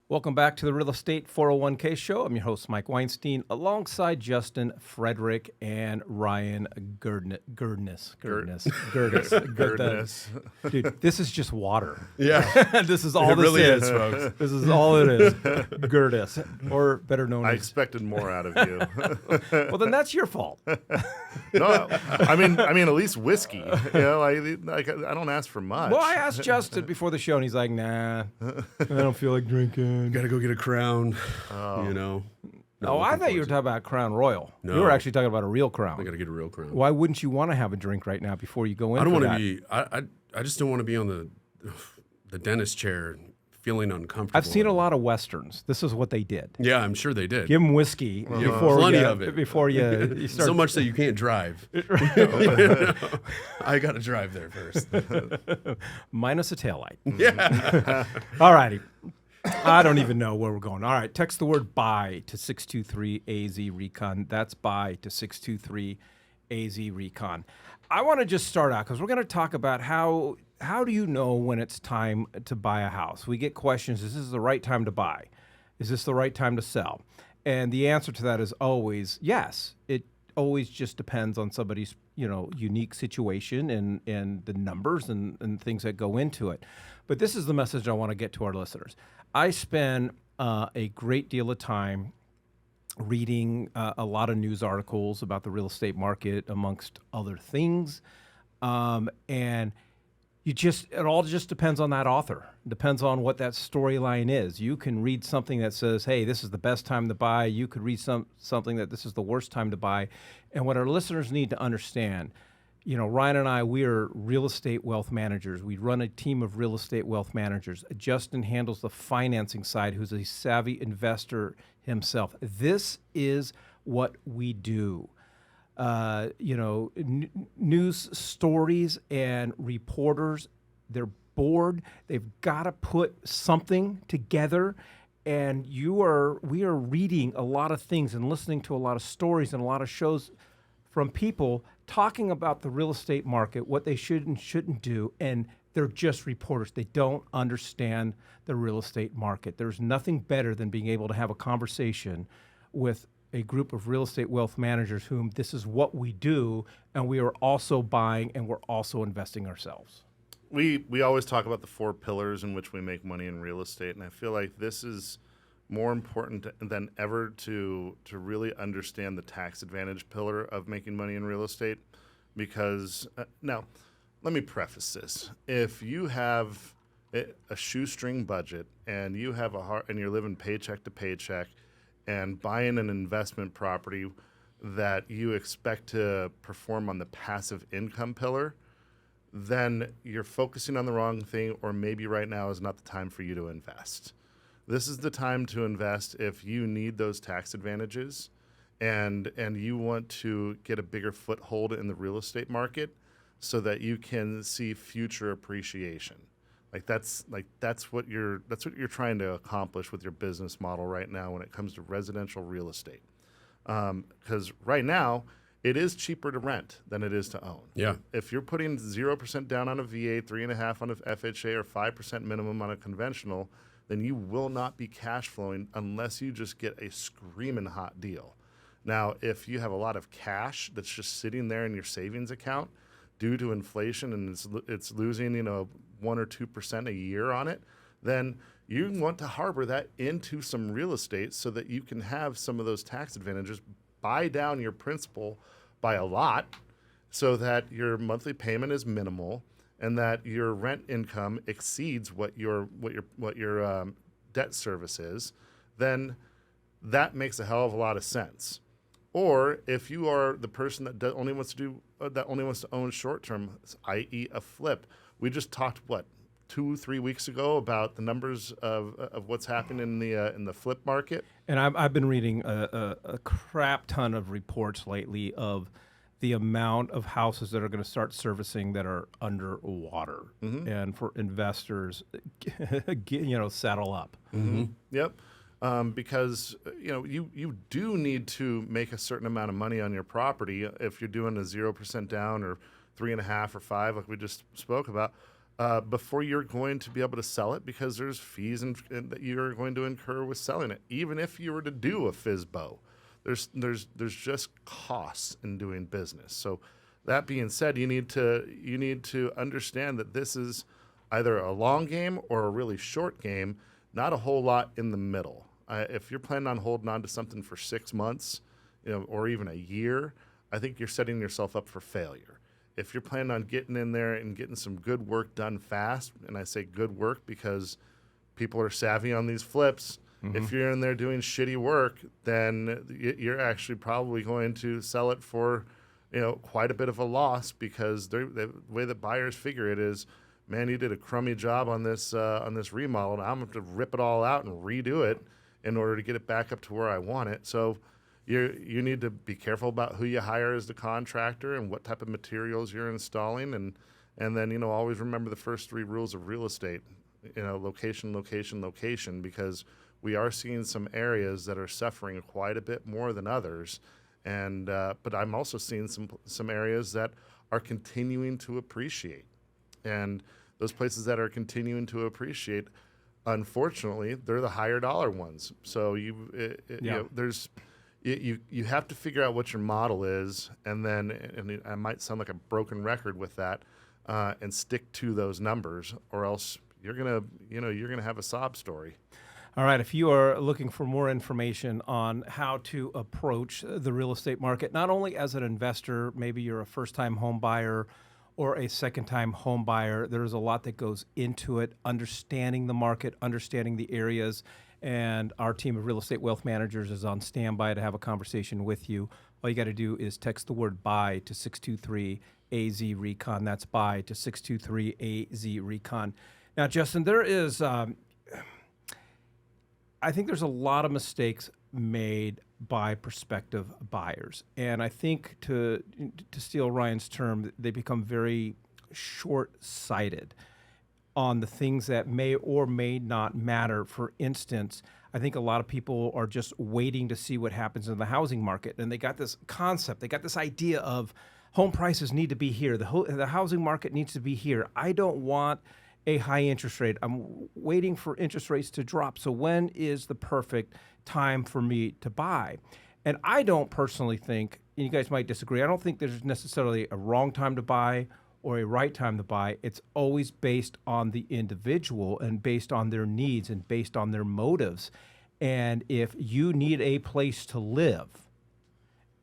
Welcome back to the Real Estate 401k Show. I'm your host, Mike Weinstein, alongside Justin Frederick and Ryan Gerdes. Dude, this is just water. Yeah. This is all It this really is. is, folks. This is all it is. Gerdes, or better known I as... expected more out of you. Well, then that's your fault. No, I mean, at least whiskey. You know, like I don't ask for much. Well, I asked Justin before the show, and he's like, nah, I don't feel like drinking. Got to go get a crown, you know. Oh, I thought you were talking about Crown Royal. No. You were actually talking about a real crown. I got to get a real crown. Why wouldn't you want to have a drink right now before you go in? I don't want want to be. I just don't want to be on the dentist chair feeling uncomfortable. I've seen a lot of westerns. This is what they did. Yeah, I'm sure they did. Give them whiskey before plenty you, of it. before you start. So much that you can't drive. You know? I got to drive there first. Minus a taillight. Yeah. All righty. I don't even know where we're going. All right. Text the word buy to 623-AZ-RECON. That's buy to 623-AZ-RECON. I want to just start out because we're going to talk about how do you know when it's time to buy a house? We get questions. Is this the right time to buy? Is this the right time to sell? And the answer to that is always yes. It always just depends on somebody's unique situation and the numbers and things that go into it. But this is the message I want to get to our listeners. I spend a great deal of time reading a lot of news articles about the real estate market, amongst other things. And it all just depends on that author. Depends on what that storyline is. You can read something that says, hey, this is the best time to buy. You could read something that this is the worst time to buy. And what our listeners need to understand, Ryan and I, we are real estate wealth managers. We run a team of real estate wealth managers. Justin handles the financing side, who's a savvy investor himself. This is what we do. News stories and reporters, they're bored. They've got to put something together. And we are reading a lot of things and listening to a lot of stories and a lot of shows from people talking about the real estate market, what they should and shouldn't do. And they're just reporters. They don't understand the real estate market. There's nothing better than being able to have a conversation with a group of real estate wealth managers whom this is what we do, and we are also buying and we're also investing ourselves. We always talk about the 4 pillars in which we make money in real estate, and I feel like this is more important than ever to really understand the tax advantage pillar of making money in real estate. Because now, let me preface this: if you have a shoestring budget and you have and you're living paycheck to paycheck, and buying an investment property that you expect to perform on the passive income pillar, then you're focusing on the wrong thing, or maybe right now is not the time for you to invest. This is the time to invest if you need those tax advantages and you want to get a bigger foothold in the real estate market so that you can see future appreciation. That's what you're trying to accomplish with your business model right now when it comes to residential real estate. Because right now it is cheaper to rent than it is to own. Yeah. If you're putting 0% down on a VA, 3.5% on a FHA, or 5% minimum on a conventional, then you will not be cash flowing unless you just get a screaming hot deal. Now, if you have a lot of cash that's just sitting there in your savings account due to inflation and it's losing 1 or 2% a year on it, then you want to harbor that into some real estate so that you can have some of those tax advantages, buy down your principal by a lot so that your monthly payment is minimal and that your rent income exceeds what your debt service is. Then that makes a hell of a lot of sense. Or if you are the person that only wants to own short term, i.e. a flip. We just talked 2-3 weeks ago about the numbers of what's happening in the flip market. And I've been reading a crap ton of reports lately of the amount of houses that are going to start servicing that are underwater, and for investors, saddle up. Mm-hmm. Yep. Because you do need to make a certain amount of money on your property if you're doing a 0% down or 3.5 or 5, like we just spoke about. before you're going to be able to sell it, because there's fees and that you're going to incur with selling it. Even if you were to do a FSBO, there's just costs in doing business. So that being said, you need to understand that this is either a long game or a really short game, not a whole lot in the middle. If you're planning on holding on to something for 6 months, or even a year, I think you're setting yourself up for failure. If you're planning on getting in there and getting some good work done fast, and I say good work because people are savvy on these flips, if you're in there doing shitty work, then you're actually probably going to sell it for, quite a bit of a loss, because the way that buyers figure it is, man, you did a crummy job on this remodel. Now I'm going to have to rip it all out and redo it in order to get it back up to where I want it. So you need to be careful about who you hire as the contractor and what type of materials you're installing, and then always remember the first 3 rules of real estate. Location, location, location, because we are seeing some areas that are suffering quite a bit more than others, and but I'm also seeing some areas that are continuing to appreciate. And those places that are continuing to appreciate, unfortunately, they're the higher dollar ones. So you have to figure out what your model is, and I might sound like a broken record with that, and stick to those numbers, or else you're gonna have a sob story. All right, if you are looking for more information on how to approach the real estate market, not only as an investor, maybe you're a first-time home buyer or a second-time home buyer, there's a lot that goes into it, understanding the market, understanding the areas, and our team of real estate wealth managers is on standby to have a conversation with you. All you got to do is text the word BUY to 623-AZ-RECON. That's BUY to 623-AZ-RECON. Now, Justin, there is, I think there's a lot of mistakes made by prospective buyers. And I think, to steal Ryan's term, they become very short-sighted on the things that may or may not matter. For instance, I think a lot of people are just waiting to see what happens in the housing market. And they got this concept, they got this idea of home prices need to be here. The housing market needs to be here. I don't want a high interest rate. I'm waiting for interest rates to drop. So when is the perfect time for me to buy? And I don't personally think, and you guys might disagree, I don't think there's necessarily a wrong time to buy or a right time to buy. It's always based on the individual and based on their needs and based on their motives. And if you need a place to live,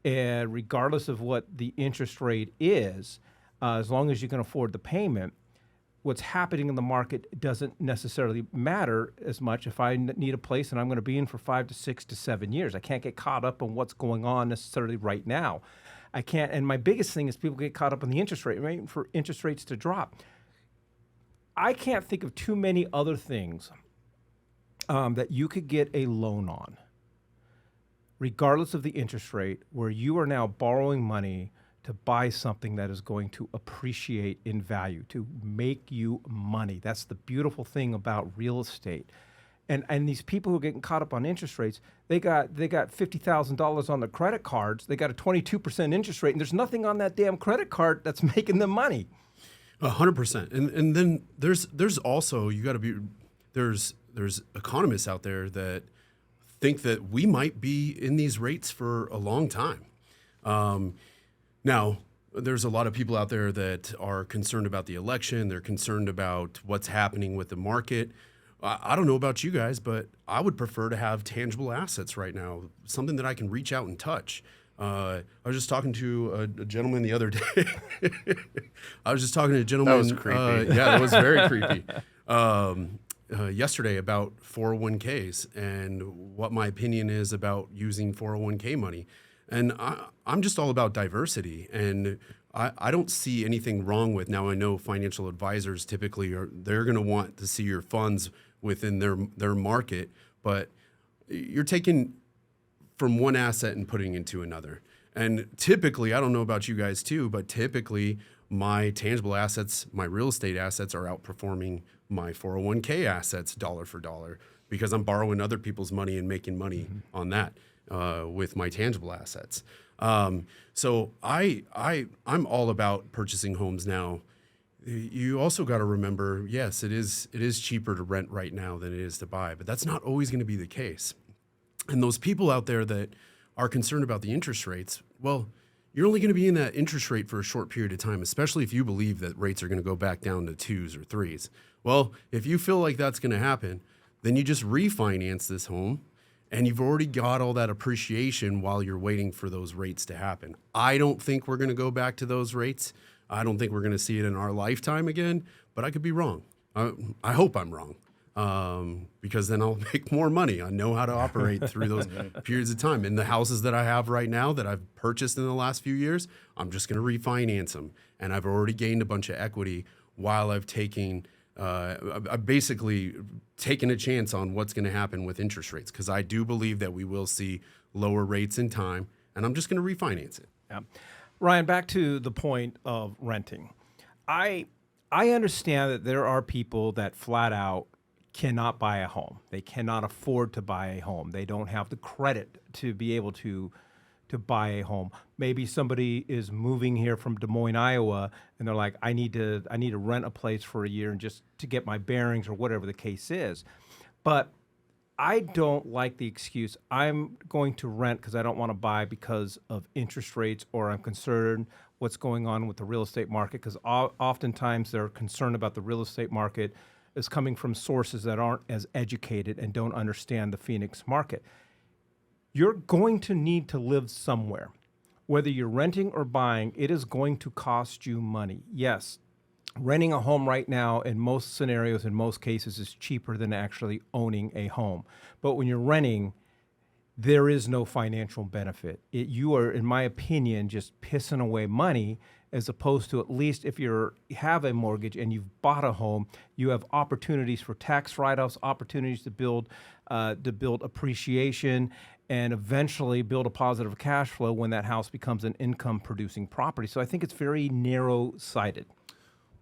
and regardless of what the interest rate is, as long as you can afford the payment, what's happening in the market doesn't necessarily matter as much. If I need a place and I'm going to be in for 5 to 6 to 7 years, I can't get caught up on what's going on necessarily right now. I can't. And my biggest thing is people get caught up on the interest rate, waiting for interest rates to drop. I can't think of too many other things that you could get a loan on, regardless of the interest rate, where you are now borrowing money to buy something that is going to appreciate in value, to make you money. That's the beautiful thing about real estate. And these people who are getting caught up on interest rates, they got $50,000 on their credit cards. They got a 22% interest rate, and there's nothing on that damn credit card that's making them money. 100%. And then there's also, you got to be, there's economists out there that think that we might be in these rates for a long time. Now, there's a lot of people out there that are concerned about the election. They're concerned about what's happening with the market. I don't know about you guys, but I would prefer to have tangible assets right now, something that I can reach out and touch. I was just talking to a gentleman the other day. That was creepy. Yeah, that was very creepy. Yesterday about 401ks and what my opinion is about using 401k money. And I'm just all about diversity, and I don't see anything wrong with, now I know financial advisors typically they're going to want to see your funds within their market, but you're taking from one asset and putting into another. And typically, I don't know about you guys too, but typically my tangible assets, my real estate assets are outperforming my 401k assets dollar for dollar because I'm borrowing other people's money and making money on that. With my tangible assets. So I'm all about purchasing homes now. You also got to remember, yes, it is cheaper to rent right now than it is to buy, but that's not always going to be the case. And those people out there that are concerned about the interest rates, well, you're only going to be in that interest rate for a short period of time, especially if you believe that rates are going to go back down to 2s or 3s. Well, if you feel like that's going to happen, then you just refinance this home and you've already got all that appreciation while you're waiting for those rates to happen. I don't think we're going to go back to those rates. I don't think we're going to see it in our lifetime again, but I could be wrong. I hope I'm wrong. Because then I'll make more money. I know how to operate through those periods of time. And the houses that I have right now that I've purchased in the last few years, I'm just going to refinance them. And I've already gained a bunch of equity while I've basically taken a chance on what's going to happen with interest rates, because I do believe that we will see lower rates in time, and I'm just going to refinance it. Yeah. Ryan, back to the point of renting. I understand that there are people that flat out cannot buy a home. They cannot afford to buy a home. They don't have the credit to be able to buy a home. Maybe somebody is moving here from Des Moines, Iowa, and they're like, I need to rent a place for a year and just to get my bearings or whatever the case is. But I don't like the excuse, I'm going to rent because I don't want to buy because of interest rates, or I'm concerned what's going on with the real estate market, because oftentimes they're concerned about the real estate market is coming from sources that aren't as educated and don't understand the Phoenix market. You're going to need to live somewhere. Whether you're renting or buying, it is going to cost you money. Yes, renting a home right now in most scenarios, in most cases, is cheaper than actually owning a home. But when you're renting, there is no financial benefit. You are, in my opinion, just pissing away money, as opposed to, at least if you have a mortgage and you've bought a home, you have opportunities for tax write-offs, opportunities to build appreciation, and eventually build a positive cash flow when that house becomes an income-producing property. So I think it's very narrow-sighted.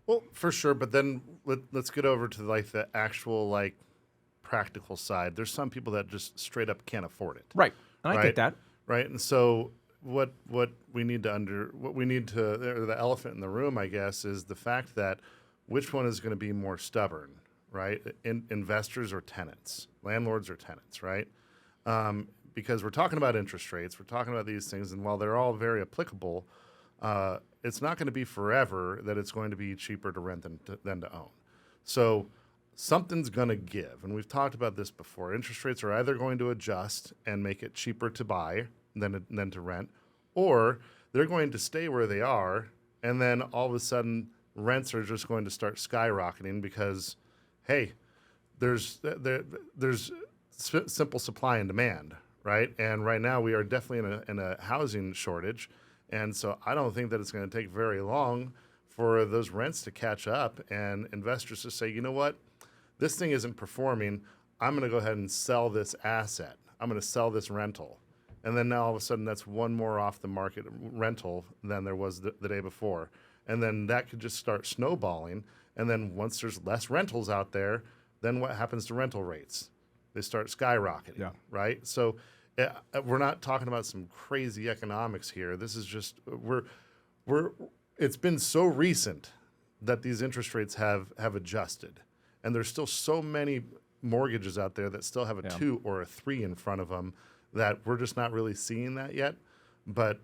Well, for sure, but then let's get over to like the actual practical side. There's some people that just straight up can't afford it. Right, and I get that. Right, and so what we need to the elephant in the room, I guess, is the fact that which one is going to be more stubborn, right? Investors or tenants, landlords or tenants, right? Because we're talking about interest rates, we're talking about these things, and while they're all very applicable, it's not going to be forever that it's going to be cheaper to rent than to own. So something's going to give, and we've talked about this before. Interest rates are either going to adjust and make it cheaper to buy than to rent, or they're going to stay where they are, and then all of a sudden rents are just going to start skyrocketing because, hey, there's simple supply and demand, right? And right now we are definitely in a housing shortage. And so I don't think that it's going to take very long for those rents to catch up and investors to say, you know what, this thing isn't performing. I'm going to go ahead and sell this asset. I'm going to sell this rental. And then now all of a sudden that's one more off the market rental than there was the day before. And then that could just start snowballing. And then once there's less rentals out there, then what happens to rental rates? They start skyrocketing, right? So we're not talking about some crazy economics here. This is just it's been so recent that these interest rates have adjusted, and there's still so many mortgages out there that still have a 2 or a 3 in front of them that we're just not really seeing that yet. But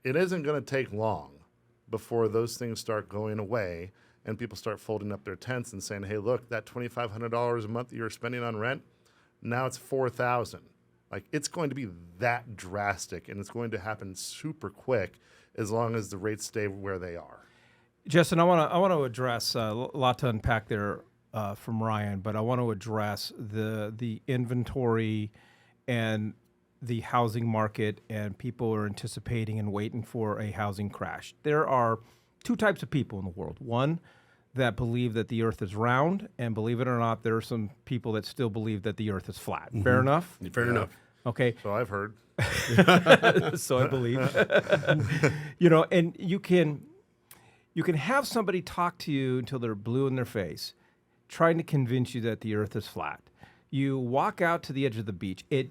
it isn't going to take long before those things start going away and people start folding up their tents and saying, hey, look, that $2,500 a month that you're spending on rent, now it's $4,000. Like, it's going to be that drastic, and it's going to happen super quick as long as the rates stay where they are. Justin, I want to address a lot to unpack there from Ryan, but I want to address the inventory and the housing market, and people are anticipating and waiting for a housing crash. There are two types of people in the world. One that believe that the earth is round, and believe it or not, there are some people that still believe that the earth is flat. Mm-hmm. Fair enough? Fair enough. Okay. So I've heard. So I believe. And you can have somebody talk to you until they're blue in their face, trying to convince you that the earth is flat. You walk out to the edge of the beach. And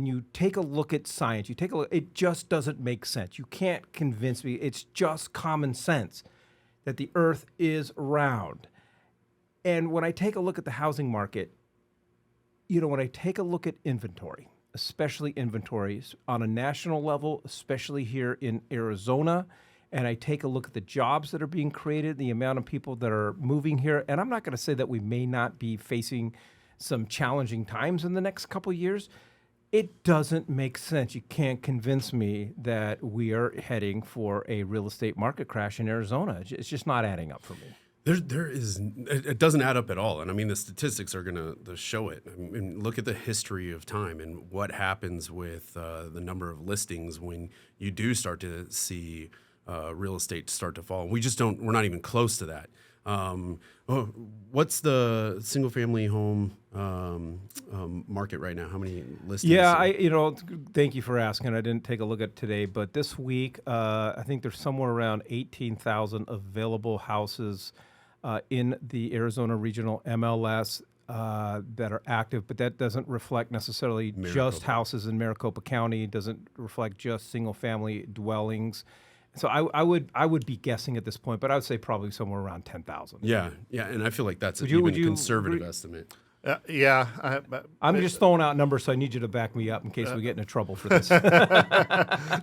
you take a look at science. It just doesn't make sense. You can't convince me. It's just common sense. that the earth is round. And when I take a look at the housing market, when I take a look at inventory, especially inventories on a national level, especially here in Arizona, and I take a look at the jobs that are being created, the amount of people that are moving here, and I'm not going to say that we may not be facing some challenging times in the next couple of years. It doesn't make sense. You can't convince me that we are heading for a real estate market crash in Arizona. It's just not adding up for me. It doesn't add up at all. And I mean, the statistics are going to show it. I mean, look at the history of time and what happens with the number of listings when you do start to see real estate start to fall. We're not even close to that. What's the single family home market right now? How many listings? Yeah, thank you for asking. I didn't take a look at today, but this week, I think there's somewhere around 18,000 available houses in the Arizona Regional MLS that are active, but that doesn't reflect necessarily just houses in Maricopa County. It doesn't reflect just single family dwellings. So I would be guessing at this point, but I would say probably somewhere around 10,000. Yeah, and I feel like that's a conservative estimate. I'm just throwing out numbers, so I need you to back me up in case we get into trouble for this.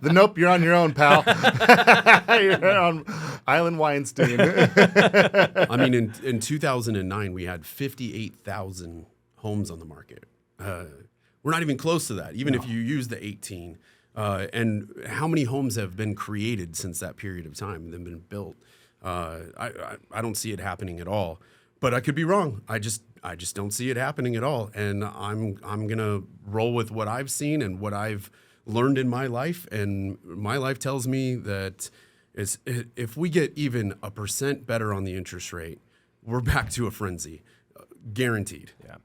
Nope, you're on your own, pal. You're on Island Weinstein. I mean, in 2009, we had 58,000 homes on the market. We're not even close to that, even if you use the 18. And how many homes have been created since that period of time and been built? I don't see it happening at all. But I could be wrong. I just don't see it happening at all. And I'm gonna roll with what I've seen and what I've learned in my life. And my life tells me that if we get even 1% better on the interest rate, we're back to a frenzy, guaranteed. Yeah.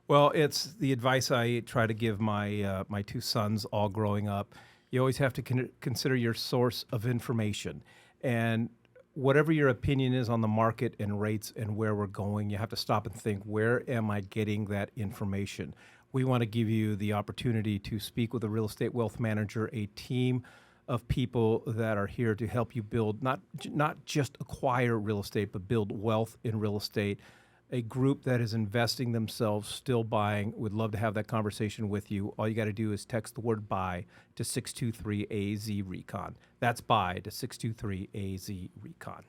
Well, it's the advice I try to give my my two sons all growing up. You always have to consider your source of information. And whatever your opinion is on the market and rates and where we're going, you have to stop and think, where am I getting that information? We want to give you the opportunity to speak with a real estate wealth manager, a team of people that are here to help you build, not just acquire real estate, but build wealth in real estate. A group that is investing themselves, still buying. Would love to have that conversation with you. All you got to do is text the word buy to 623-AZ-RECON. That's buy to 623-AZ-RECON.